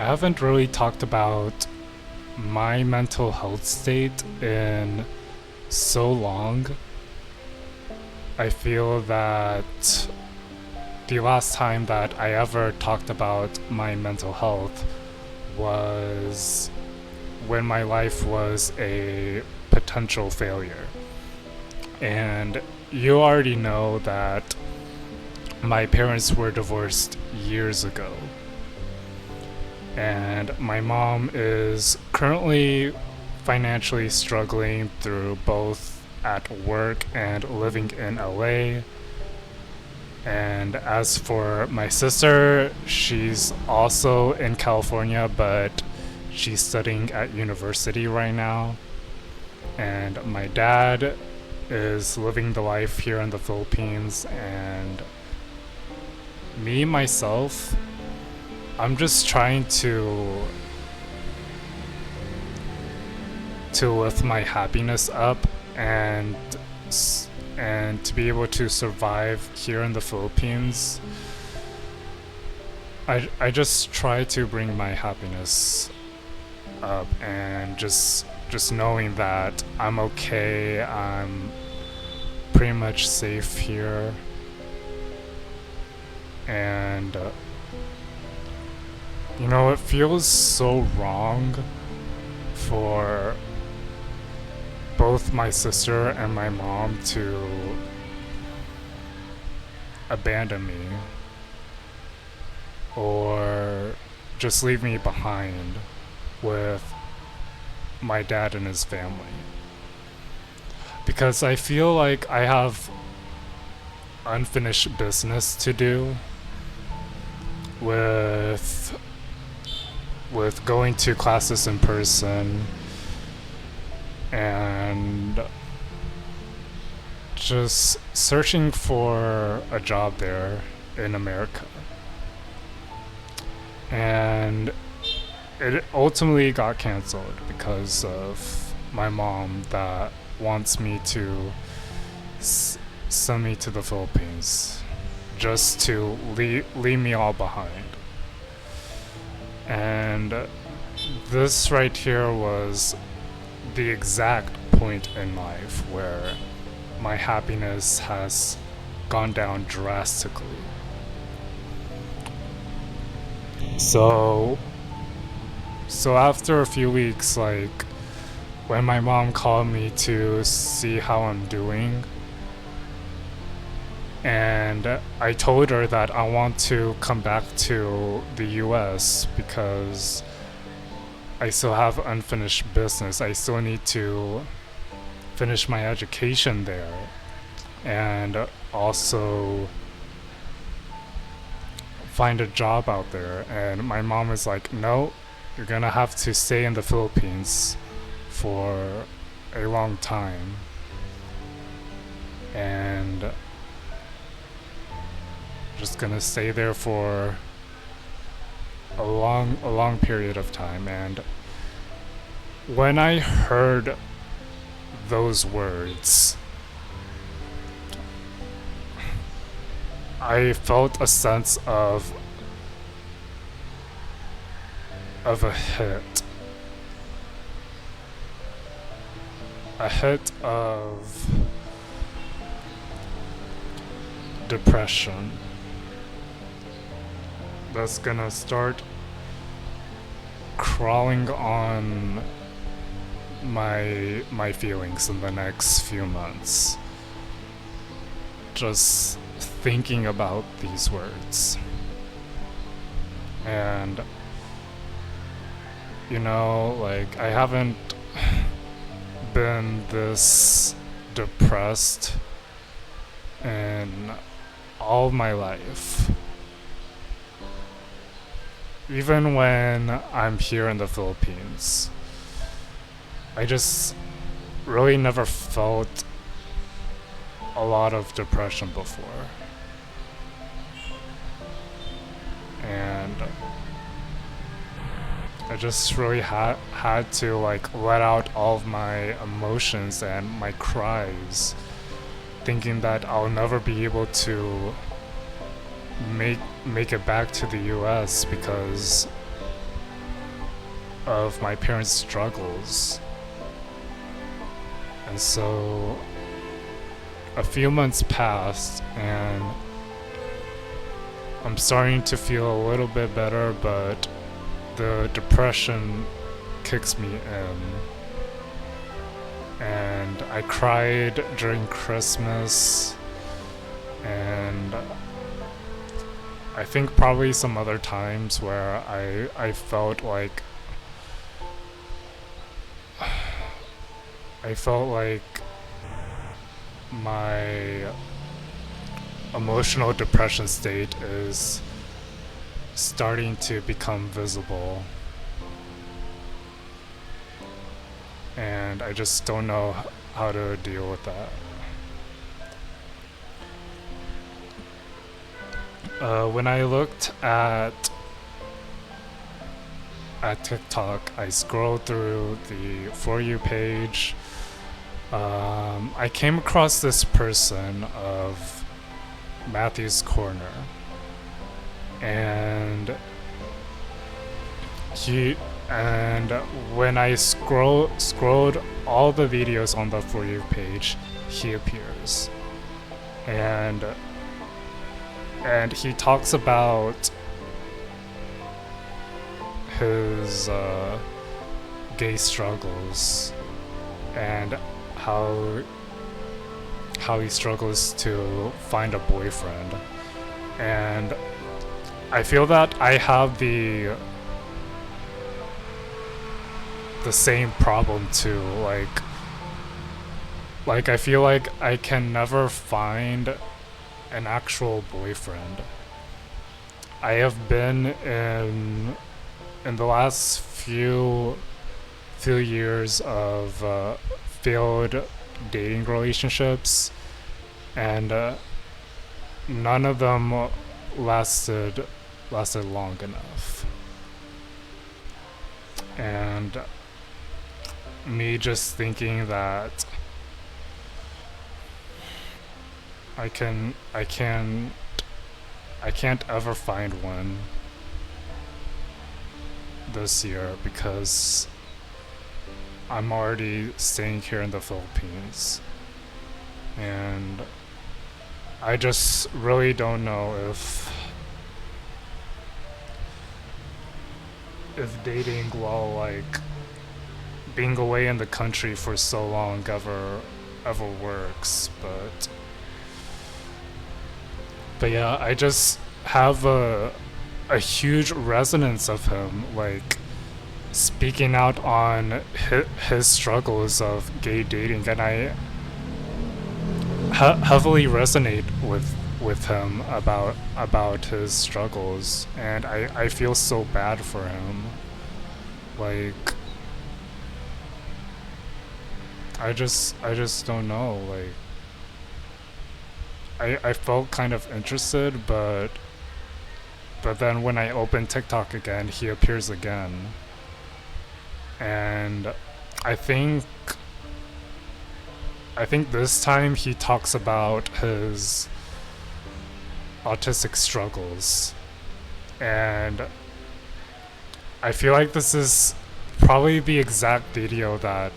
haven't really talked about my mental health state in so long. I feel that the last time that I ever talked about my mental health was when my life was a potential failure. And you already know that my parents were divorced years ago. And my mom is currently financially struggling through both at work and living in LA. And as for my sister, she's also in California, but she's studying at university right now. And my dad is living the life here in the Philippines, and me, myself, I'm just trying to lift my happiness up and to be able to survive here in the Philippines. I just try to bring my happiness up, and just knowing that I'm okay, I'm pretty much safe here, and it feels so wrong for both my sister and my mom to abandon me or just leave me behind with my dad and his family. Because I feel like I have unfinished business to do with going to classes in person and just searching for a job there in America. And it ultimately got canceled because of my mom that wants me to send me to the Philippines just to leave me all behind. And this right here was the exact point in life where my happiness has gone down drastically. So after a few weeks, like when my mom called me to see how I'm doing, and I told her that I want to come back to the US because I still have unfinished business. I still need to finish my education there and also find a job out there. And my mom is like, no, you're gonna have to stay in the Philippines for a long time. And just gonna stay there for a long period of time. And when I heard those words, I felt a sense of a hit of depression that's gonna start crawling on my feelings in the next few months. Just thinking about these words. And like, I haven't been this depressed in all my life. Even when I'm here in the Philippines, I just really never felt a lot of depression before. And I just really had to like let out all of my emotions and my cries, thinking that I'll never be able to make it back to the US because of my parents' struggles. And so a few months passed and I'm starting to feel a little bit better, but the depression kicks me in. And I cried during Christmas, and I think probably some other times where I felt like my emotional depression state is starting to become visible, and I just don't know how to deal with that. When I looked at TikTok, I scrolled through the For You page. I came across this person of Matthew's Corner, and when I scrolled all the videos on the For You page, he appears, and he talks about his gay struggles and how he struggles to find a boyfriend. And I feel that I have the same problem too. Like I feel like I can never find an actual boyfriend. I have been in the last few years of failed dating relationships, and none of them lasted long enough. And me just thinking that I can't ever find one this year because I'm already staying here in the Philippines, and I just really don't know if dating while like being away in the country for so long ever works, but yeah, I just have a huge resonance of him, like speaking out on his struggles of gay dating, and I heavily resonate with him about his struggles, and I feel so bad for him. Like I just don't know. Like I felt kind of interested, but then when I open TikTok again, he appears again. And I think this time he talks about his autistic struggles. And I feel like this is probably the exact video that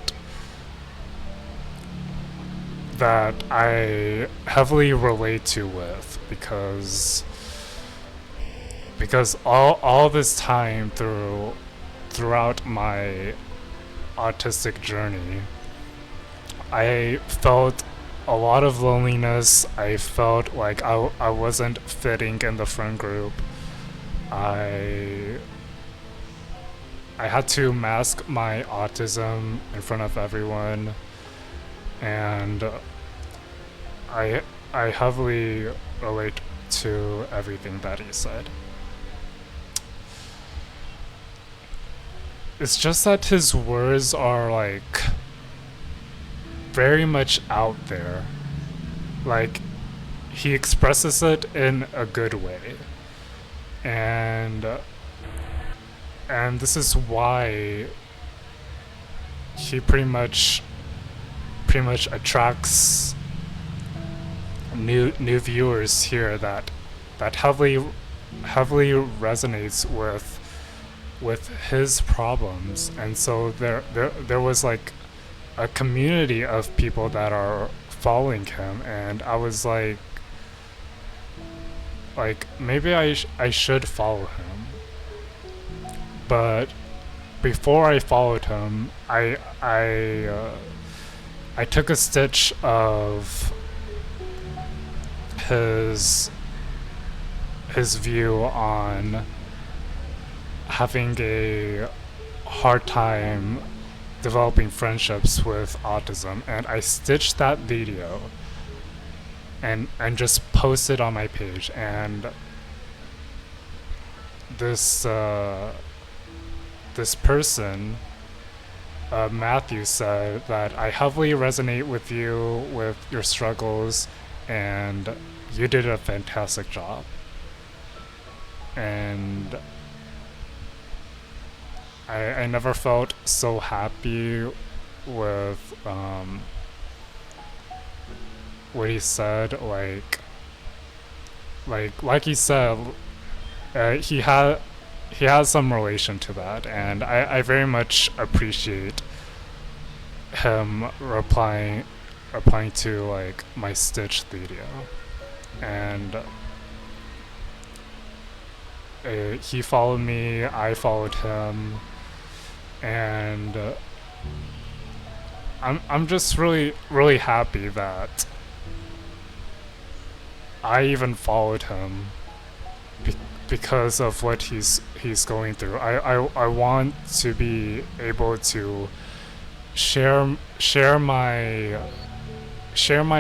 I heavily relate to with, because all this time throughout my autistic journey, I felt a lot of loneliness. I felt like I wasn't fitting in the friend group. I had to mask my autism in front of everyone, and I heavily relate to everything that he said. It's just that his words are like very much out there. Like he expresses it in a good way. And this is why he pretty much attracts new viewers here that heavily resonates with his problems, and so there was like a community of people that are following him, and I was like maybe I should follow him. But before I followed him, I took a stitch of his view on having a hard time developing friendships with autism, and I stitched that video and just posted on my page. And this this person, Matthew, said that I heavily resonate with you with your struggles, and you did a fantastic job. And I never felt so happy with what he said. Like he said, he has some relation to that, and I very much appreciate him replying to like my stitch video. And he followed me, I followed him, and I'm just really happy that I even followed him because of what he's going through. I want to be able to share my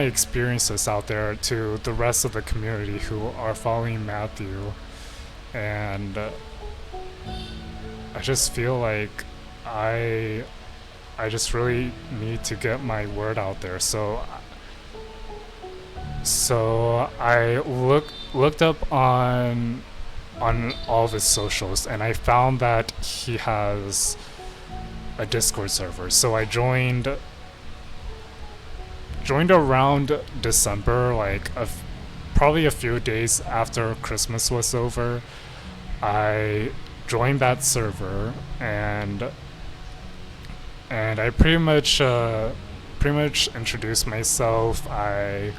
experiences out there to the rest of the community who are following Matthew. And I just feel like I just really need to get my word out there. So I looked up on all of his socials, and I found that he has a Discord server. So I joined around December, like probably a few days after Christmas was over. I joined that server, and I pretty much introduced myself. I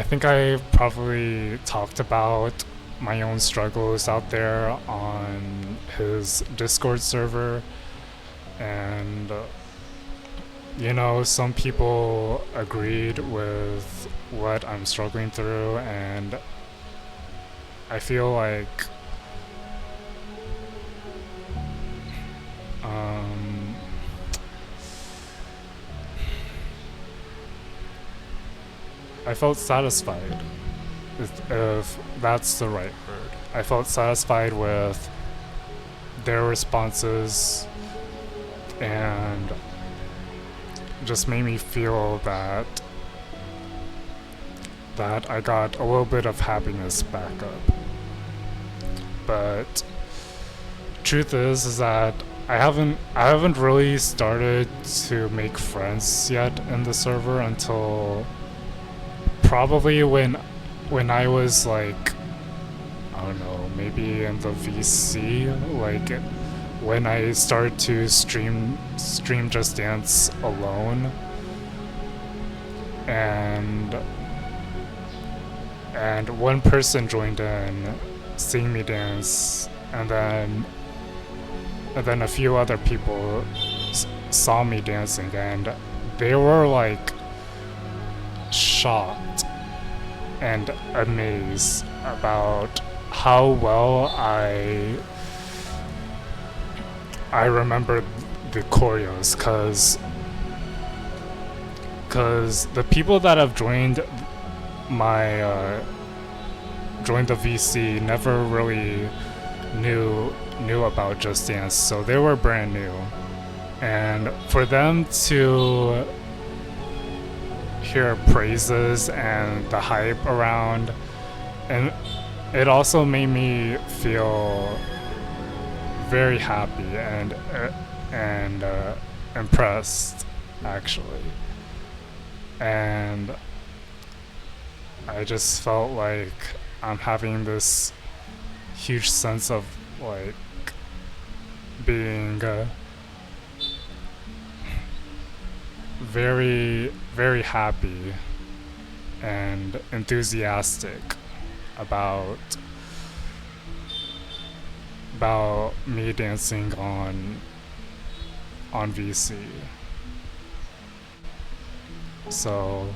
think I probably talked about my own struggles out there on his Discord server, and you know, some people agreed with what I'm struggling through, and I feel like I felt satisfied, if that's the right word. I felt satisfied with their responses, and just made me feel that I got a little bit of happiness back up. But truth is that I haven't really started to make friends yet in the server until probably when I was like, I don't know, maybe in the VC, like when I started to stream Just Dance alone, and one person joined in seeing me dance, and then a few other people saw me dancing, and they were like shocked and amazed about how well I remember the choreos, cause the people that have joined the VC never really knew about Just Dance, so they were brand new, and for them to hear praises and the hype around, and it also made me feel very happy and impressed, actually. And I just felt like I'm having this huge sense of like being very, very happy and enthusiastic about me dancing on VC. So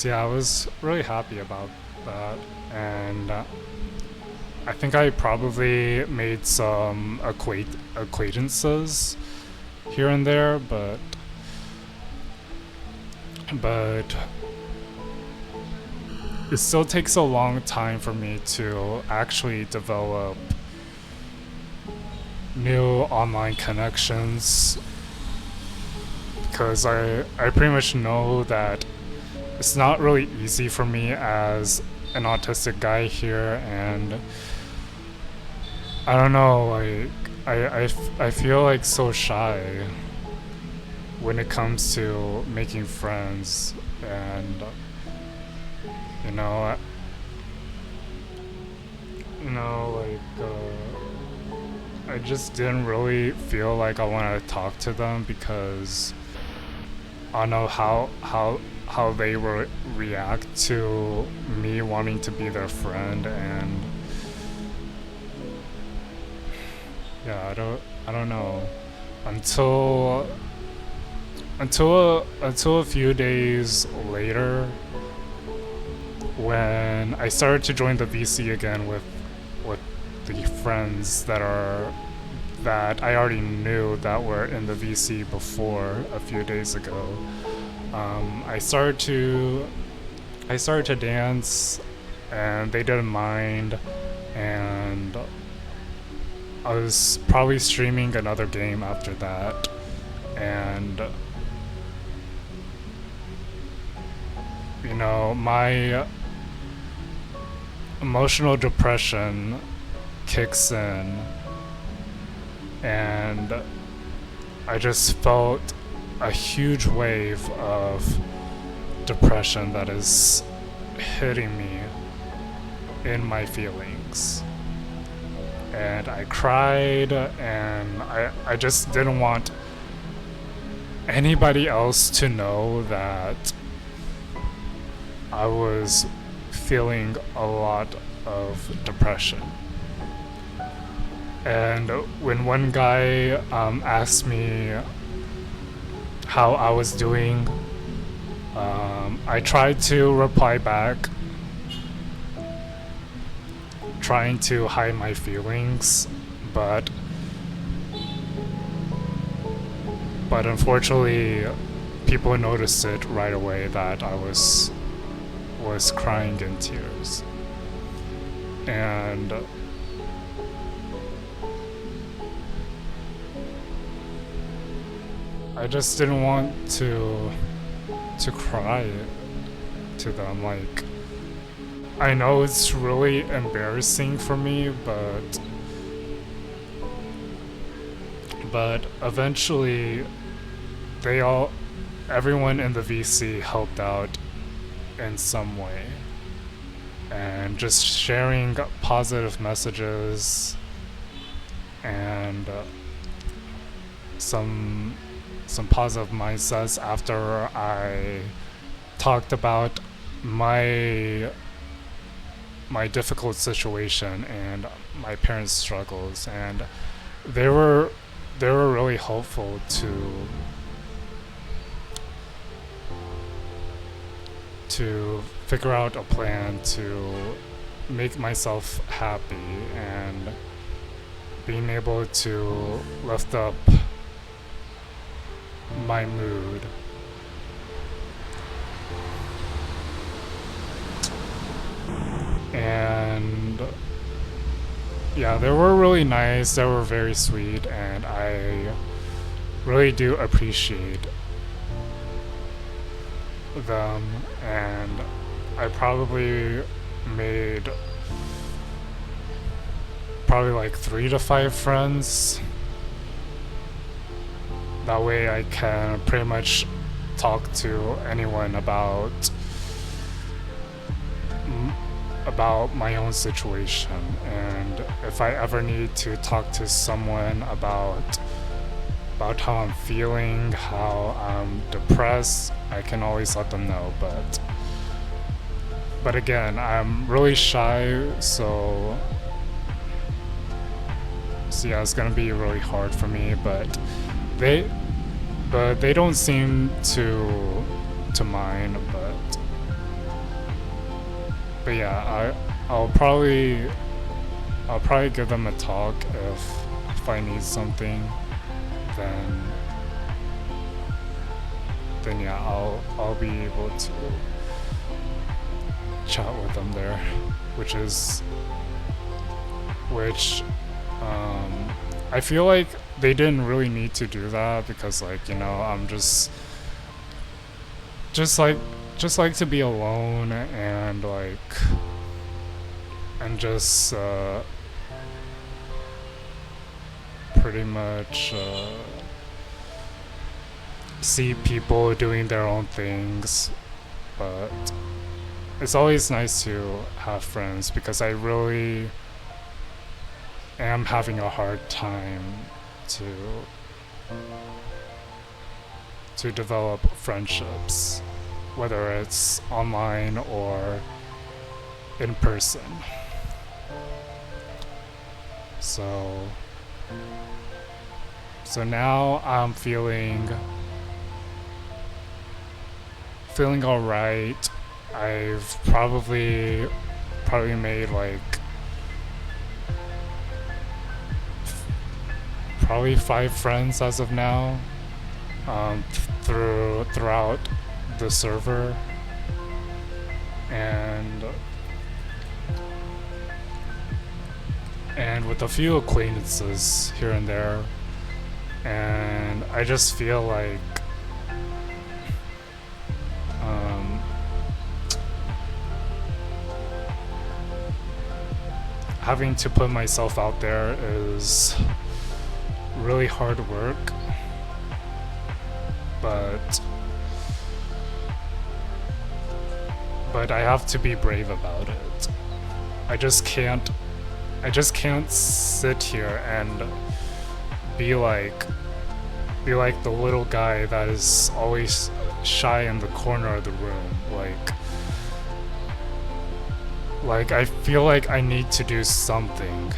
yeah, I was really happy about that, and I think I probably made some acquaintances here and there, but it still takes a long time for me to actually develop new online connections, because I pretty much know that it's not really easy for me as an autistic guy here, and I don't know, like I feel like so shy when it comes to making friends, and you know, I just didn't really feel like I wanted to talk to them, because I don't know how they will react to me wanting to be their friend, and yeah, I don't know until a few days later, when I started to join the VC again with the friends that I already knew that were in the VC before a few days ago. I started to dance, and they didn't mind, and I was probably streaming another game after that, and you know, my emotional depression kicks in, and I just felt a huge wave of depression that is hitting me in my feelings. And I cried, and I just didn't want anybody else to know that I was feeling a lot of depression. And when one guy asked me how I was doing, I tried to reply back, trying to hide my feelings, but unfortunately people noticed it right away that I was crying in tears. And I just didn't want to cry to them. Like, I know it's really embarrassing for me, but eventually everyone in the VC helped out in some way, and just sharing positive messages and some positive mindsets after I talked about my difficult situation and my parents' struggles, and they were really helpful to figure out a plan to make myself happy and being able to lift up my mood. And yeah, they were really nice, they were very sweet, and I really do appreciate them. And I probably made like 3 to 5 friends. That way I can pretty much talk to anyone about about my own situation, and if I ever need to talk to someone about how I'm feeling, how I'm depressed, I can always let them know. But again, I'm really shy, so yeah, it's gonna be really hard for me. But they don't seem to mind. But yeah, I'll probably give them a talk if I need something. Then yeah, I'll be able to chat with them there, which I feel like they didn't really need to do that, because like, you know, I'm just like to be alone and just pretty much see people doing their own things. But it's always nice to have friends, because I really am having a hard time to develop friendships, whether it's online or in person. So now I'm feeling alright. I've probably made like probably 5 friends as of now, throughout the server, and with a few acquaintances here and there. And I just feel like having to put myself out there is really hard work, but I have to be brave about it. I just can't sit here and be like the little guy that is always shy in the corner of the room. Like I feel like I need to do something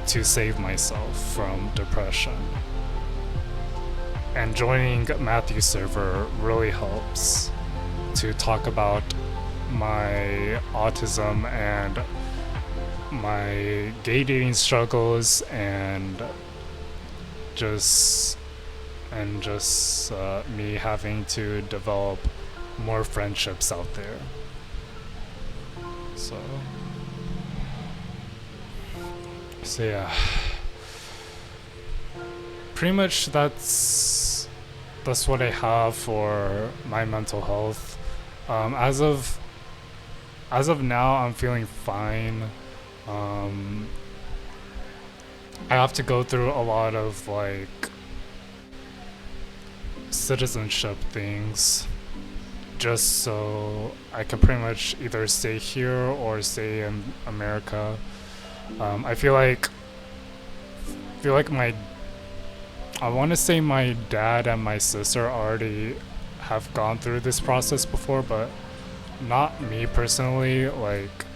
to save myself from depression. And joining Matthew's server really helps to talk about my autism and my gay dating struggles, and just me having to develop more friendships out there. So yeah, pretty much that's what I have for my mental health. As of now, I'm feeling fine. I have to go through a lot of like citizenship things just so I can pretty much either stay here or stay in America. I feel like I want to say my dad and my sister already have gone through this process before, but not me personally. Like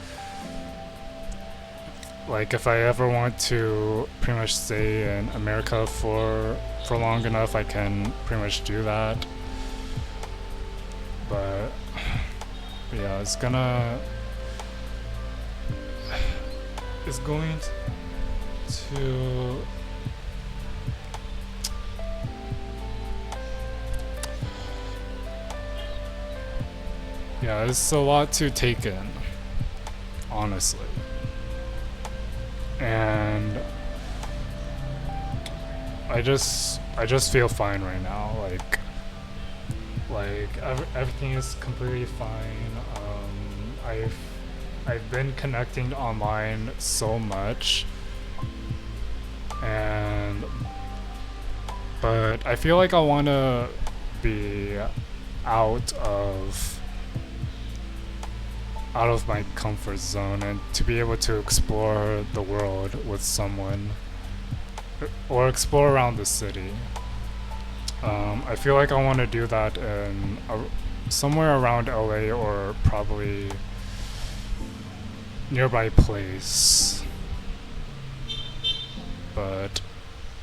if I ever want to pretty much stay in America for long enough, I can pretty much do that. But yeah, it's going to yeah, it's a lot to take in, honestly. And I just feel fine right now. Everything is completely fine. I've been connecting online so much, but I feel like I want to be out of out of my comfort zone and to be able to explore the world with someone or explore around the city. I feel like I want to do that in somewhere around LA or probably nearby place. But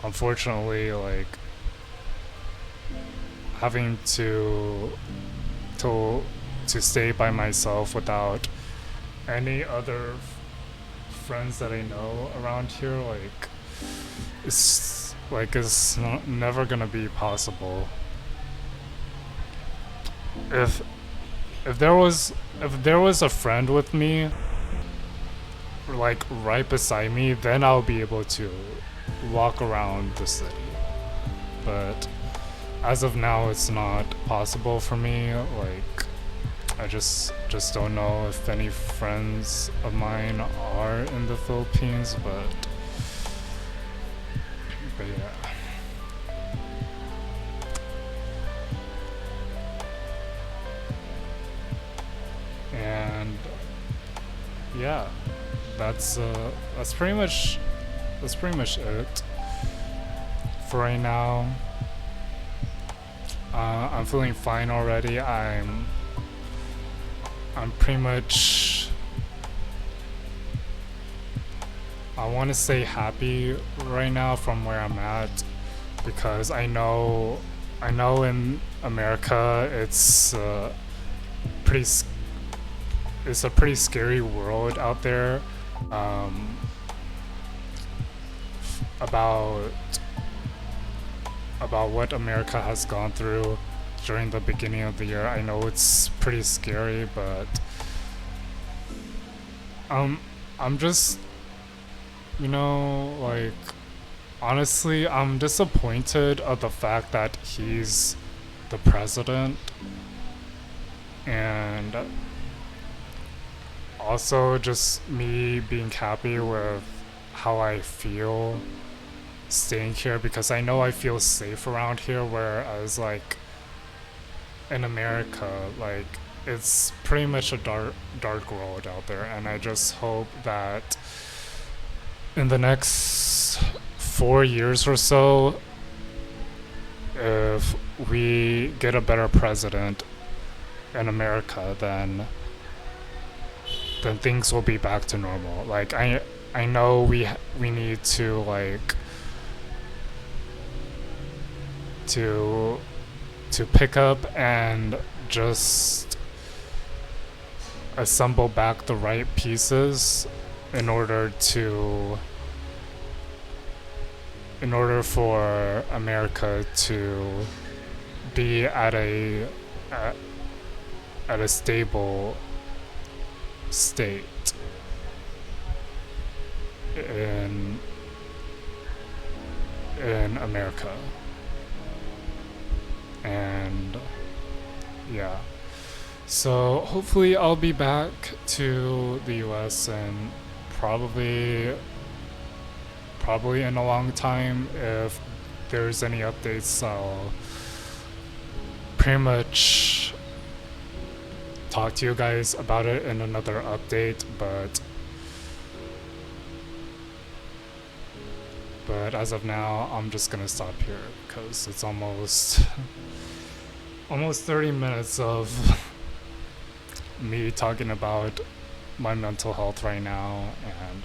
unfortunately, like having to stay by myself without any other friends that I know around here, like it's never gonna be possible. If there was a friend with me, like right beside me, then I'll be able to walk around the city. But as of now, it's not possible for me. Like I just don't know if any friends of mine are in the Philippines, but yeah. And yeah, that's pretty much it for right now. I'm feeling fine already. I'm pretty much, I want to say happy right now from where I'm at, because I know in America it's a pretty scary world out there, about what America has gone through during the beginning of the year. I know it's pretty scary, but I'm just, like, honestly, I'm disappointed of the fact that he's the president, and also just me being happy with how I feel staying here, because I know I feel safe around here, whereas like in America, like it's pretty much a dark world out there. And I just hope that in the next 4 years or so, if we get a better president in America, then things will be back to normal. Like I know we need to like to pick up and just assemble back the right pieces in order for America to be at a stable state in America. And yeah, so hopefully I'll be back to the US, and probably in a long time. If there's any updates, I'll pretty much talk to you guys about it in another update, but as of now, I'm just gonna stop here because it's almost 30 minutes of me talking about my mental health right now, and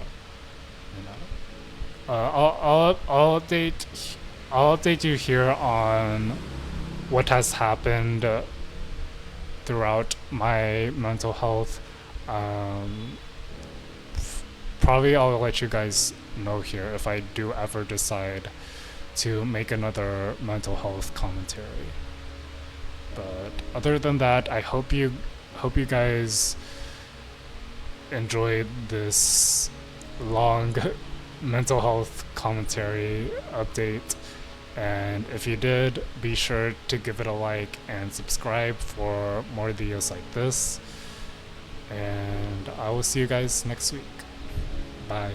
I'll update you here on what has happened throughout my mental health. Probably I'll let you guys know here if I do ever decide to make another mental health commentary. But other than that, I hope you guys enjoyed this long mental health commentary update. And if you did, be sure to give it a like and subscribe for more videos like this. And I will see you guys next week. Bye.